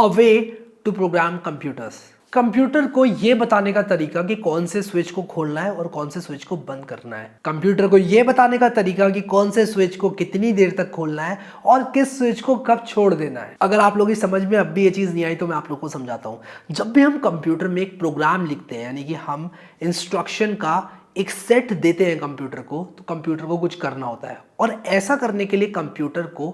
A way to program computers. Computer को ये बताने का तरीका कि कौन से स्विच को खोलना है और कौन से स्विच को बंद करना है। कंप्यूटर को ये बताने का तरीका कि कौन से स्विच को कितनी देर तक खोलना है और किस स्विच को कब छोड़ देना है। अगर आप लोगों की समझ में अब भी ये चीज़ नहीं आई तो मैं आप लोगों को समझाता हूँ। जब भी हम कंप्यूटर में एक प्रोग्राम लिखते हैं, यानी कि हम इंस्ट्रक्शन का एक सेट देते हैं कंप्यूटर को, तो कंप्यूटर को कुछ करना होता है। और ऐसा करने के लिए कंप्यूटर को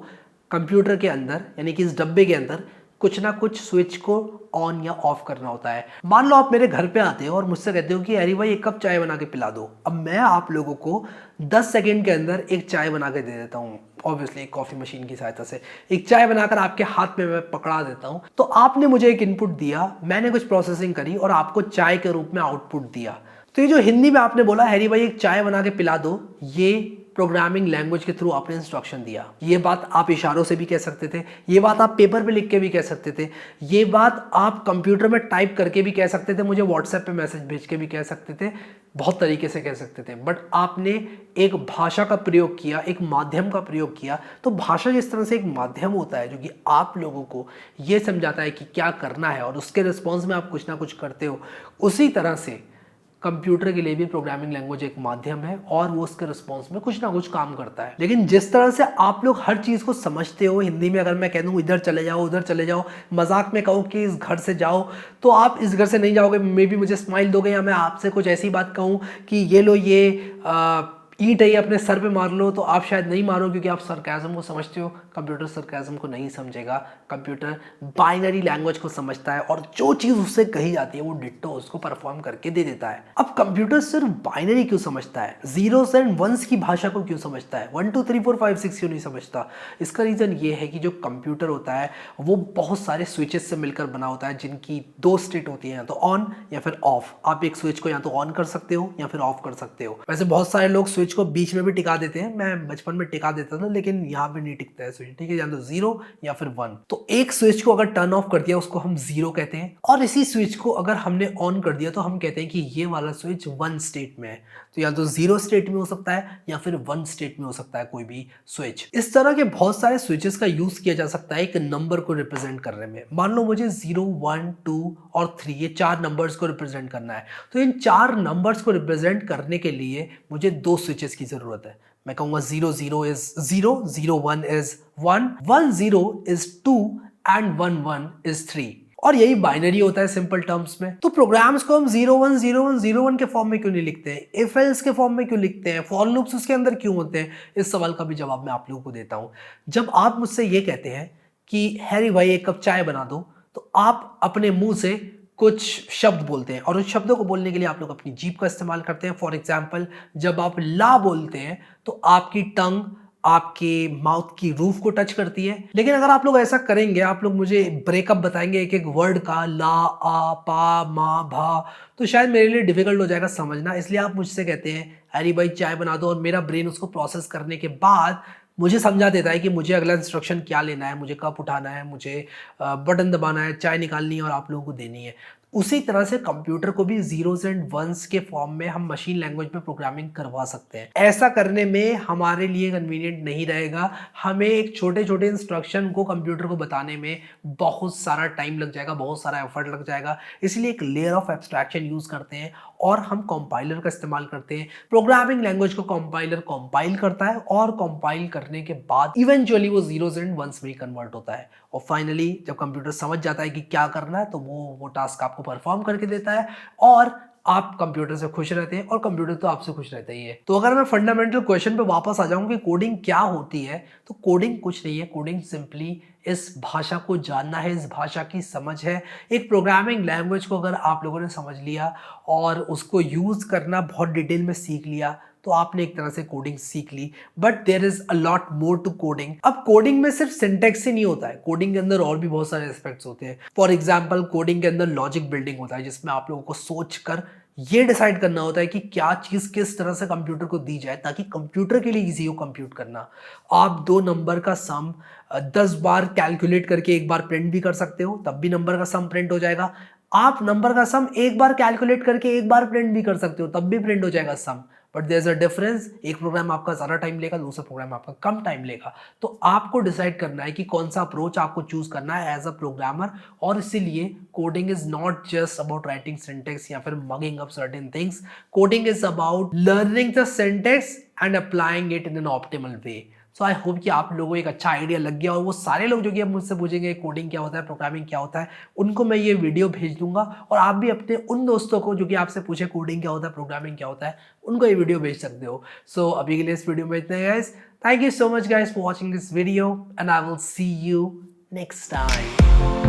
कंप्यूटर के अंदर, यानी कि इस डब्बे के अंदर कुछ ना कुछ स्विच को ऑन या ऑफ करना होता है। मान लो आप मेरे घर पे आते हो और मुझसे कहते हो कि अरे भाई एक कप चाय बना के पिला दो। अब मैं आप लोगों को 10 सेकंड के अंदर एक चाय बना के दे देता हूँ, ऑब्वियसली एक कॉफी मशीन की सहायता से एक चाय बनाकर आपके हाथ में मैं पकड़ा देता हूँ। तो आपने मुझे एक इनपुट दिया, मैंने कुछ प्रोसेसिंग करी और आपको चाय के रूप में आउटपुट दिया। तो ये जो हिंदी में आपने बोला हैरी भाई एक चाय बना के पिला दो, ये प्रोग्रामिंग लैंग्वेज के थ्रू आपने इंस्ट्रक्शन दिया। ये बात आप इशारों से भी कह सकते थे, ये बात आप पेपर पे लिख के भी कह सकते थे, ये बात आप कंप्यूटर में टाइप करके भी कह सकते थे, मुझे व्हाट्सएप पे मैसेज भेज के भी कह सकते थे, बहुत तरीके से कह सकते थे। बट आपने एक भाषा का प्रयोग किया, एक माध्यम का प्रयोग किया। तो भाषा जिस तरह से एक माध्यम होता है जो कि आप लोगों को ये समझाता है कि क्या करना है और उसके रिस्पॉन्स में आप कुछ ना कुछ करते हो, उसी तरह से कंप्यूटर के लिए भी प्रोग्रामिंग लैंग्वेज एक माध्यम है और वो उसके रिस्पॉन्स में कुछ ना कुछ काम करता है। लेकिन जिस तरह से आप लोग हर चीज़ को समझते हो, हिंदी में अगर मैं कह दूँ इधर चले जाओ उधर चले जाओ, मजाक में कहूँ कि इस घर से जाओ, तो आप इस घर से नहीं जाओगे, मे बी मुझे स्माइल दोगे, या मैं आपसे कुछ ऐसी बात कहूँ कि ये लो ये ईंट है, अपने सर पे मार लो, तो आप शायद नहीं मारो क्योंकि आप सरकाज़म को समझते हो। कंप्यूटर सरकाज़म को नहीं समझेगा। कंप्यूटर बाइनरी लैंग्वेज को समझता है और जो चीज़ उससे कही जाती है वो डिट्टो उसको परफॉर्म करके दे देता है। अब कंप्यूटर सिर्फ बाइनरी क्यों समझता है, जीरोस एंड वंस की भाषा को क्यों समझता है, 1 2 3 4 5 6 क्यों नहीं समझता? इसका रीज़न ये है कि जो कंप्यूटर होता है वो बहुत सारे स्विचेस से मिलकर बना होता है जिनकी दो स्टेट होती है, या तो ऑन या फिर ऑफ। आप एक स्विच को या तो ऑन कर सकते हो या फिर ऑफ कर सकते हो। वैसे बहुत सारे लोग स्विच को बीच में भी टिका देते हैं, मैं बचपन में टिका देता था, लेकिन यहाँ पे नहीं टिकता है स्विच, ठीक है, या तो 0 या फिर 1। तो एक स्विच को अगर टर्न ऑफ कर दिया उसको हम 0 कहते हैं, और इसी स्विच को अगर हमने ऑन कर दिया तो हम कहते हैं कि ये वाला स्विच 1 स्टेट में है। तो या तो 0 स्टेट में हो सकता है या फिर 1 स्टेट में हो सकता है कोई भी स्विच। इस तरह के बहुत सारे स्विचेस का यूज किया जा सकता है एक नंबर को रिप्रेजेंट करने में। मान लो मुझे 0 1 2 और 3 ये 4 नंबर्स को रिप्रेजेंट करना है, तो इन 4 नंबर्स को रिप्रेजेंट करने के लिए मुझे 2 स्विचेस की जरूरत है। मैं कहूंगा 0 0 is 0, 0 1 is 1, 1 0 is 2 and 1 1 is 3। और यही बाइनरी होता है सिंपल टर्म्स में। तो प्रोग्राम्स को हम 0 1 0 1 0 1 के फॉर्म में क्यों नहीं लिखते हैं, इफ एल्स के फॉर्म में क्यों लिखते हैं, फॉर लूप्स उसके अंदर क्यों होते हैं? इस सवाल का भी जवाब मैं आप लोगों को देता हूं। जब आप मुझसे ये कहते हैं कि हैरी भाई एक कप चाय बना दो, तो आप अपने मुंह से कुछ शब्द बोलते हैं और उन शब्दों को बोलने के लिए आप लोग अपनी जीभ का इस्तेमाल करते हैं। फॉर एग्जाम्पल, जब आप ला बोलते हैं तो आपकी टंग आपके माउथ की रूफ को टच करती है। लेकिन अगर आप लोग ऐसा करेंगे, आप लोग मुझे ब्रेकअप बताएंगे एक एक वर्ड का, ला आ पा मा भा, तो शायद मेरे लिए डिफिकल्ट हो जाएगा समझना। इसलिए आप मुझसे कहते हैं अरे भाई चाय बना दो, और मेरा ब्रेन उसको प्रोसेस करने के बाद मुझे समझा देता है कि मुझे अगला इंस्ट्रक्शन क्या लेना है, मुझे कप उठाना है, मुझे बटन दबाना है, चाय निकालनी है और आप लोगों को देनी है। उसी तरह से कंप्यूटर को भी जीरोस एंड वंस के फॉर्म में हम मशीन लैंग्वेज में प्रोग्रामिंग करवा सकते हैं। ऐसा करने में हमारे लिए कन्वीनियंट नहीं रहेगा। हमें एक छोटे छोटे इंस्ट्रक्शन को कंप्यूटर को बताने में बहुत सारा टाइम लग जाएगा, बहुत सारा एफर्ट लग जाएगा। इसलिए एक लेयर ऑफ एब्स्ट्रैक्शन यूज करते हैं और हम कंपाइलर का इस्तेमाल करते हैं। प्रोग्रामिंग लैंग्वेज को कंपाइलर कंपाइल करता है और कंपाइल करने के बाद इवेंचुअली वो जीरोस एंड वंस में कन्वर्ट होता है। और फाइनली जब कंप्यूटर समझ जाता है कि क्या करना है तो वो टास्क आपको परफॉर्म करके देता है और आप कंप्यूटर से खुश रहते हैं और कंप्यूटर तो आपसे खुश रहता ही है। तो अगर मैं फंडामेंटल क्वेश्चन पे वापस आ जाऊं कि कोडिंग क्या होती है, तो कोडिंग कुछ नहीं है। कोडिंग सिंपली इस भाषा को जानना है, इस भाषा की समझ है। एक प्रोग्रामिंग लैंग्वेज को अगर आप लोगों ने समझ लिया और उसको यूज करना बहुत डिटेल में सीख लिया, तो आपने एक तरह से कोडिंग सीख ली। But there is a lot more to coding. अब कोडिंग में सिर्फ सिंटेक्स ही नहीं होता है, कोडिंग के अंदर और भी बहुत सारे एस्पेक्ट्स होते हैं। फॉर एग्जाम्पल, कोडिंग के अंदर लॉजिक बिल्डिंग होता है जिसमें आप लोगों को सोच कर ये डिसाइड करना होता है कि क्या चीज किस तरह से कंप्यूटर को दी जाए ताकि कंप्यूटर के लिए इजी हो कंप्यूट करना। आप 2 नंबर का सम 10 बार कैलकुलेट करके एक बार प्रिंट भी कर सकते हो, तब भी नंबर का सम प्रिंट हो जाएगा। आप नंबर का सम एक बार कैलकुलेट करके एक बार प्रिंट भी कर सकते हो, तब भी प्रिंट हो जाएगा sum. But there is a difference, एक प्रोग्राम आपका ज़्यादा टाइम लेगा, दूसरा प्रोग्राम आपका कम टाइम लेगा। तो आपको डिसाइड करना है कि कौन सा अप्रोच आपको चूज करना है एज अ प्रोग्रामर। और इसीलिए coding is not just about writing syntax या फिर mugging up certain things. Coding is about learning the syntax and applying it in an optimal way. So I hope कि आप लोगों को एक अच्छा आइडिया लग गया, और वो सारे लोग जो कि अब मुझसे पूछेंगे कोडिंग क्या होता है, प्रोग्रामिंग क्या होता है, उनको मैं ये वीडियो भेज दूंगा। और आप भी अपने उन दोस्तों को जो कि आपसे पूछे कोडिंग क्या होता है, प्रोग्रामिंग क्या होता है, उनको ये वीडियो भेज सकते हो। सो अभी के लिए इस वीडियो में इतना ही guys. Thank you so much guys for watching this video and I will see you next time.